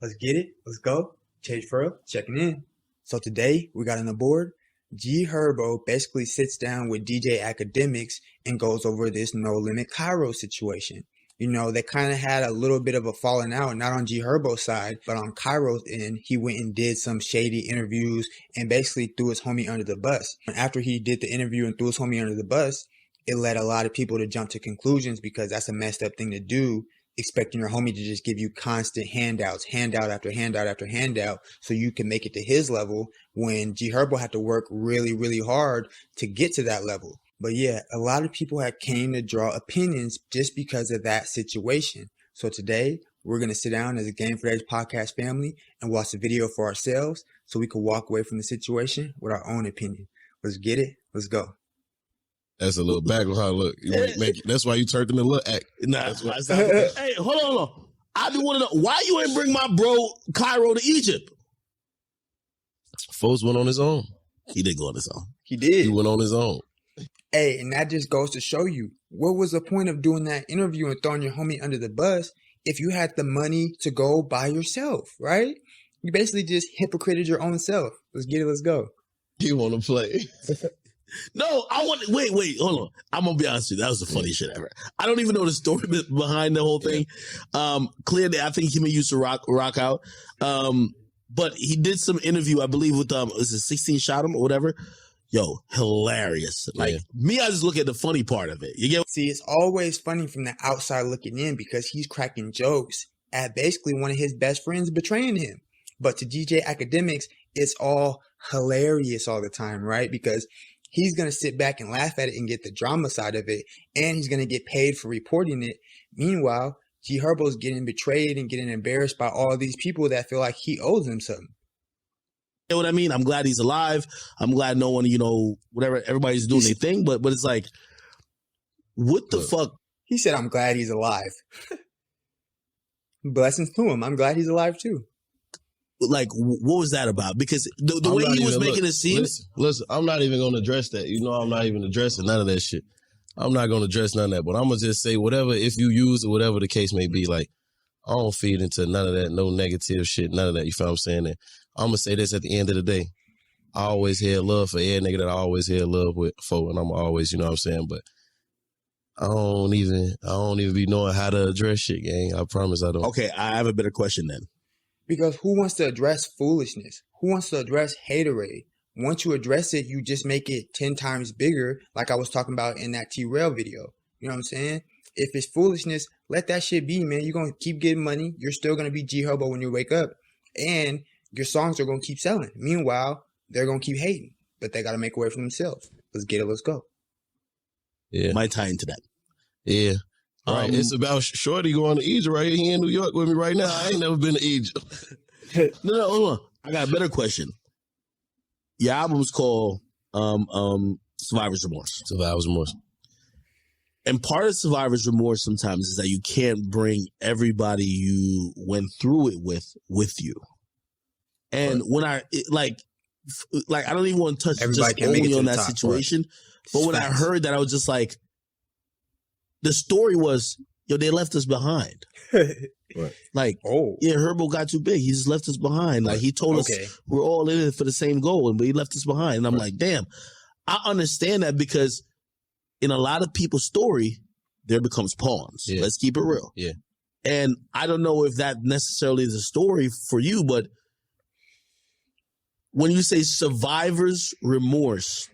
Let's get it. Let's go. Change Furl, checking in. So today we got on the board. Herbo basically sits down with DJ Academics and goes over this No Limit Kyro situation. You know, they kind of had a little bit of a falling out, not on Herbo's side, but on Kyro's end. He went and did some shady interviews and basically threw his homie under the bus. And after he did the interview and threw his homie under the bus, it led a lot of people to jump to conclusions because that's a messed up thing to do, expecting your homie to just give you constant handouts, handout after handout after handout, so you can make it to his level when Herbo had to work really, really hard to get to that level. But yeah, a lot of people had came to draw opinions just because of that situation. So today, we're going to sit down as a Game for Dayz podcast family and watch the video for ourselves so we can walk away from the situation with our own opinion. Let's get it. Let's go. That's a little background look. That's why you turned him in a little act. Nah, hey, hold on. I do want to know why you ain't bring my bro Kyro to Egypt. Foles went on his own. He did go on his own. He did. He went on his own. Hey, and that just goes to show you, what was the point of doing that interview and throwing your homie under the bus if you had the money to go by yourself, right? You basically just hypocrited your own self. Let's get it, let's go. You want to play. No, I want. Wait, hold on. I'm gonna be honest with you. That was the funniest shit ever. I don't even know the story behind the whole thing. Clearly, I think he used to rock out. But he did some interview, I believe, with is it 16 Shot Him or whatever. Yo, hilarious. Like me, I just look at the funny part of it. You get? See, it's always funny from the outside looking in because he's cracking jokes at basically one of his best friends betraying him. But to DJ Academics, it's all hilarious all the time, right? Because he's going to sit back and laugh at it and get the drama side of it, and he's going to get paid for reporting it. Meanwhile, Herbo's getting betrayed and getting embarrassed by all these people that feel like he owes them something. You know what I mean? I'm glad he's alive. I'm glad no one, whatever, everybody's doing their thing, but it's like, what the fuck? He said, I'm glad he's alive. Blessings to him. I'm glad he's alive too. Like, what was that about? Because the way he was making it seem. Listen, I'm not even going to address that. I'm not even addressing none of that shit. I'm not going to address none of that. But I'm going to just say whatever, if you use it, whatever the case may be, like, I don't feed into none of that, no negative shit, none of that. You feel what I'm saying? And I'm going to say this at the end of the day. I always had love for every nigga that I always had love for, and I'm always, you know what I'm saying? But I don't even be knowing how to address shit, gang. I promise I don't. Okay, I have a better question then. Because who wants to address foolishness? Who wants to address haterade? Once you address it, you just make it 10 times bigger, like I was talking about in that T-Rail video. You know what I'm saying? If it's foolishness, let that shit be, man. You're going to keep getting money. You're still going to be Herbo when you wake up. And your songs are going to keep selling. Meanwhile, they're going to keep hating. But they got to make a way for themselves. Let's get it. Let's go. Yeah. Might tie into that. Yeah. Right, it's about Shorty going to Egypt right here. He in New York with me right now. I ain't never been to Egypt. No, hold on. I got a better question. Your album's called Survivor's Remorse. Survivor's Remorse. And part of Survivor's Remorse sometimes is that you can't bring everybody you went through it with you. And when I don't even want to touch everybody just only on that situation. Right. But when I heard that, I was just like, the story was, they left us behind. Right. Like, Herbo got too big. He just left us behind. Like, he told us we're all in it for the same goal, but he left us behind. And I'm like, damn, I understand that because in a lot of people's story, there becomes pawns. Yeah. Let's keep it real. Yeah. And I don't know if that necessarily is a story for you, but when you say survivor's remorse,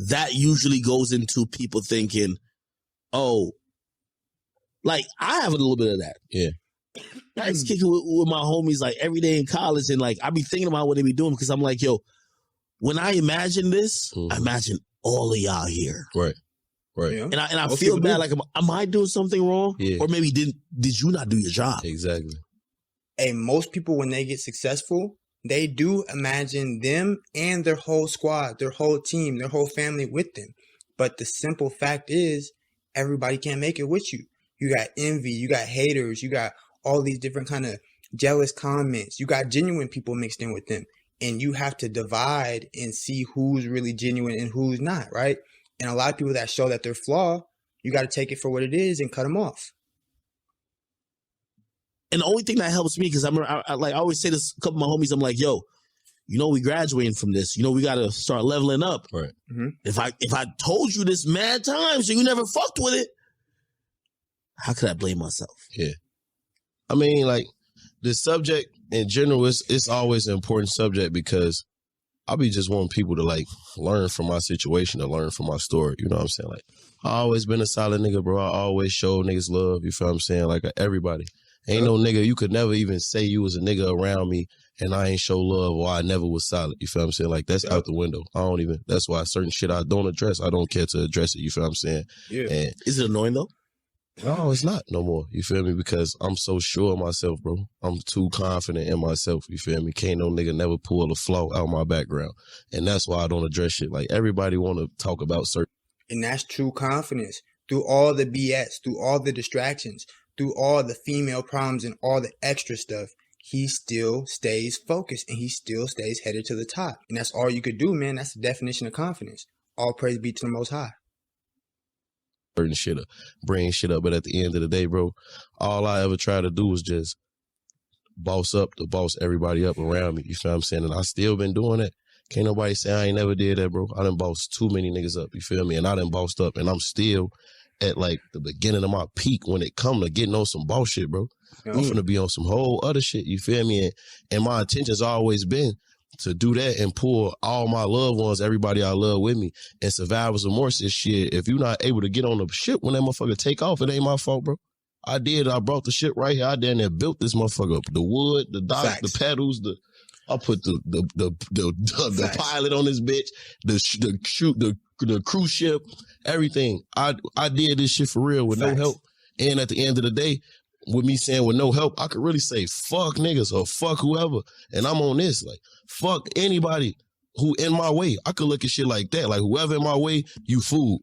that usually goes into people thinking, oh, like I have a little bit of that. Yeah. I was kicking with my homies like every day in college, and like I be thinking about what they be doing because I'm like, yo, when I imagine this, I imagine all of y'all here. Right. Right. Yeah. And I feel bad, like, am I doing something wrong? Yeah. Or maybe did you not do your job? Exactly. Hey, most people when they get successful, they do imagine them and their whole squad, their whole team, their whole family with them. But the simple fact is, everybody can't make it with you. You got envy, you got haters, you got all these different kind of jealous comments. You got genuine people mixed in with them. And you have to divide and see who's really genuine and who's not, right? And a lot of people that show that they're flawed, you got to take it for what it is and cut them off. And the only thing that helps me, because I always say this to a couple of my homies, I'm like, yo, we graduating from this. We got to start leveling up. Right. Mm-hmm. If I told you this mad times and you never fucked with it, how could I blame myself? Yeah. I mean, like, the subject in general, it's always an important subject because I be just wanting people to, like, learn from my situation, to learn from my story. You know what I'm saying? Like, I always been a solid nigga, bro. I always show niggas love. You feel what I'm saying? Like, everybody. Ain't no nigga, you could never even say you was a nigga around me and I ain't show love or I never was solid. You feel what I'm saying? Like, that's out the window. That's why certain shit I don't address, I don't care to address it. You feel what I'm saying? Yeah. And is it annoying, though? no, it's not no more. You feel me? Because I'm so sure of myself, bro. I'm too confident in myself. You feel me? Can't no nigga never pull a flaw out my background. And that's why I don't address shit. Like, everybody want to talk about certain. And that's true confidence. Through all the BS, through all the distractions, through all the female problems and all the extra stuff, he still stays focused and he still stays headed to the top. And that's all you could do, man. That's the definition of confidence. All praise be to the Most High. Certain shit up, bring shit up. But at the end of the day, bro, all I ever try to do was just boss everybody up around me. You feel what I'm saying? And I still been doing that. Can't nobody say I ain't never did that, bro. I done bossed too many niggas up. You feel me? And I done bossed up and I'm still at like the beginning of my peak when it come to getting on some boss shit, bro. I'm finna be on some whole other shit. You feel me? And my intention's always been to do that and pull all my loved ones, everybody I love with me, and survivor's remorse is shit. If you're not able to get on the ship when that motherfucker take off, it ain't my fault, bro. I brought the shit right here. I down there built this motherfucker up. The wood, the dock, the pedals, I put the pilot on this bitch, the cruise ship, everything. I did this shit for real with no help. And at the end of the day, with me saying with no help, I could really say fuck niggas or fuck whoever. And I'm on this, like, fuck anybody who in my way. I could look at shit like that. Like, whoever in my way, you fool.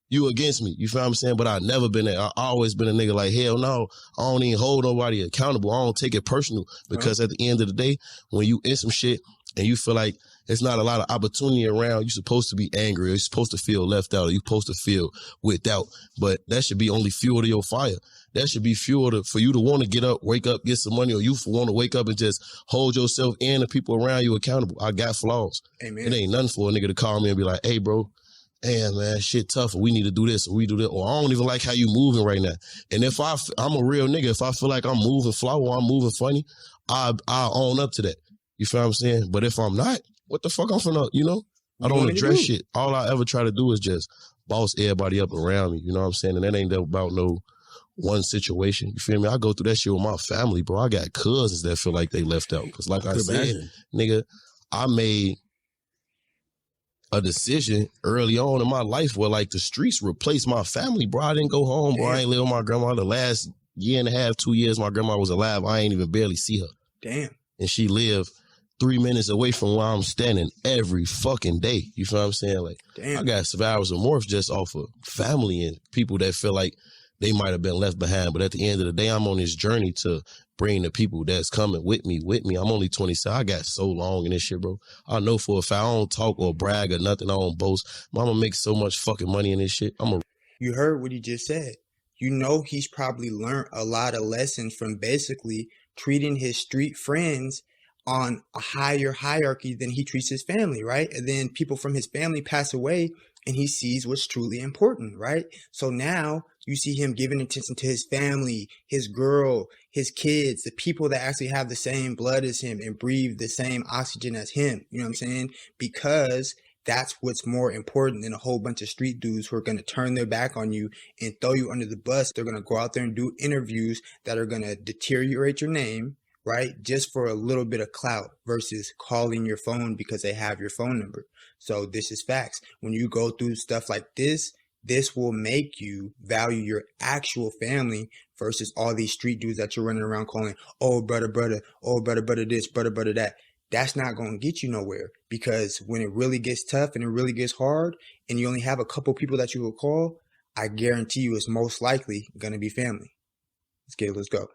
You against me. You feel what I'm saying? But I never been that. I always been a nigga like, hell no, I don't even hold nobody accountable. I don't take it personal. Because at the end of the day, when you in some shit and you feel like there's not a lot of opportunity around, you're supposed to be angry, or you're supposed to feel left out, or you're supposed to feel without. But that should be only fuel to your fire. That should be fuel for you to want to get up, wake up, get some money, or you want to wake up and just hold yourself and the people around you accountable. I got flaws. Amen. It ain't nothing for a nigga to call me and be like, hey, bro, damn, man, shit tough, or we need to do this, or we do that, or I don't even like how you moving right now. And if I'm a real nigga, if I feel like I'm moving fly or I'm moving funny, I'll own up to that. You feel what I'm saying? But if I'm not, what the fuck I'm finna, I don't address shit. All I ever try to do is just boss everybody up around me, you know what I'm saying? And that ain't about no one situation. You feel me? I go through that shit with my family, bro. I got cousins that feel like they left out. Because like I said, nigga, I made a decision early on in my life where like the streets replaced my family, bro. I didn't go home, bro. I ain't live with my grandma. The last year and a half, 2 years my grandma was alive, I ain't even barely see her. Damn. And she lived 3 minutes away from where I'm standing every fucking day. You feel what I'm saying? Like, damn. I got survivor's remorse just off of family and people that feel like they might have been left behind. But at the end of the day, I'm on this journey to bring the people that's coming with me. I'm only 27. I got so long in this shit, bro. I know for a fact I don't talk or brag or nothing. I don't boast. Mama makes so much fucking money in this shit. You heard what he just said. You know he's probably learned a lot of lessons from basically treating his street friends on a higher hierarchy than he treats his family, right? And then people from his family pass away and he sees what's truly important, right? So now you see him giving attention to his family, his girl, his kids, the people that actually have the same blood as him and breathe the same oxygen as him. You know what I'm saying? Because that's what's more important than a whole bunch of street dudes who are going to turn their back on you and throw you under the bus. They're going to go out there and do interviews that are going to deteriorate your name, right? Just for a little bit of clout versus calling your phone because they have your phone number. So this is facts. When you go through stuff like this will make you value your actual family versus all these street dudes that you're running around calling, oh, brother, oh, brother, this, brother, that. That's not going to get you nowhere, because when it really gets tough and it really gets hard and you only have a couple people that you will call, I guarantee you it's most likely going to be family. Let's go.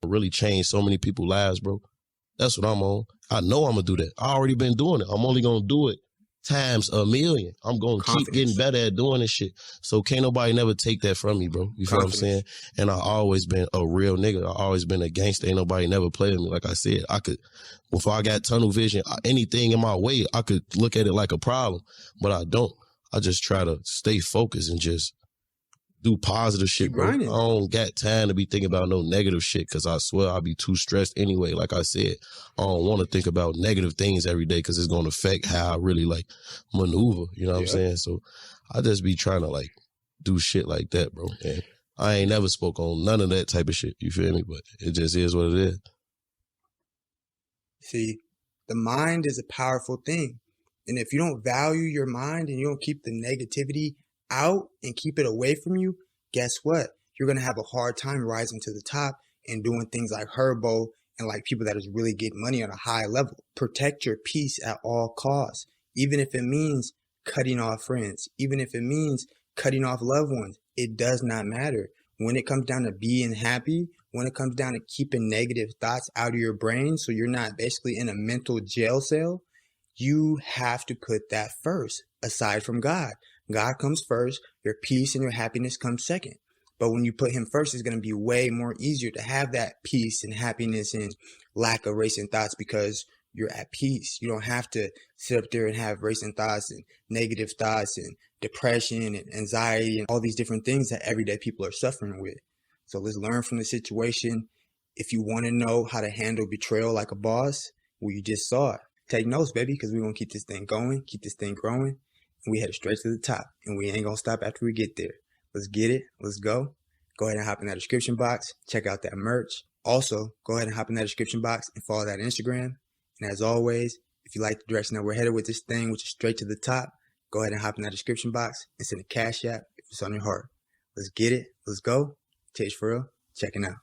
Really changed so many people's lives, bro. That's what I'm on. I know I'm going to do that. I already been doing it. I'm only going to do it times a million. I'm gonna keep getting better at doing this shit. So can't nobody never take that from me, bro. You feel what I'm saying? And I always been a real nigga. I always been a gangster. Ain't nobody never played with me. Like I said, I could, before I got tunnel vision, anything in my way, I could look at it like a problem, but I don't. I just try to stay focused and just do positive shit, bro. I don't got time to be thinking about no negative shit because I swear I'll be too stressed anyway. Like I said, I don't want to think about negative things every day because it's going to affect how I really like maneuver. You know what I'm saying? So I just be trying to like do shit like that, bro. And I ain't never spoke on none of that type of shit. You feel me? But it just is what it is. See, the mind is a powerful thing. And if you don't value your mind and you don't keep the negativity out and keep it away from you, guess what? You're going to have a hard time rising to the top and doing things like Herbo and like people that is really getting money on a high level. Protect your peace at all costs, even if it means cutting off friends, even if it means cutting off loved ones. It does not matter. When it comes down to being happy, when it comes down to keeping negative thoughts out of your brain so you're not basically in a mental jail cell, you have to put that first, aside from God. God comes first, your peace and your happiness come second. But when you put him first, it's going to be way more easier to have that peace and happiness and lack of racing thoughts because you're at peace. You don't have to sit up there and have racing thoughts and negative thoughts and depression and anxiety and all these different things that everyday people are suffering with. So let's learn from the situation. If you want to know how to handle betrayal like a boss, well, you just saw it. Take notes, baby, because we're going to keep this thing going, keep this thing growing. And we headed straight to the top. And we ain't going to stop after we get there. Let's get it. Let's go. Go ahead and hop in that description box. Check out that merch. Also, go ahead and hop in that description box and follow that Instagram. And as always, if you like the direction that we're headed with this thing, which is straight to the top, go ahead and hop in that description box and send a cash app if it's on your heart. Let's get it. Let's go. Taste for real. Checking out.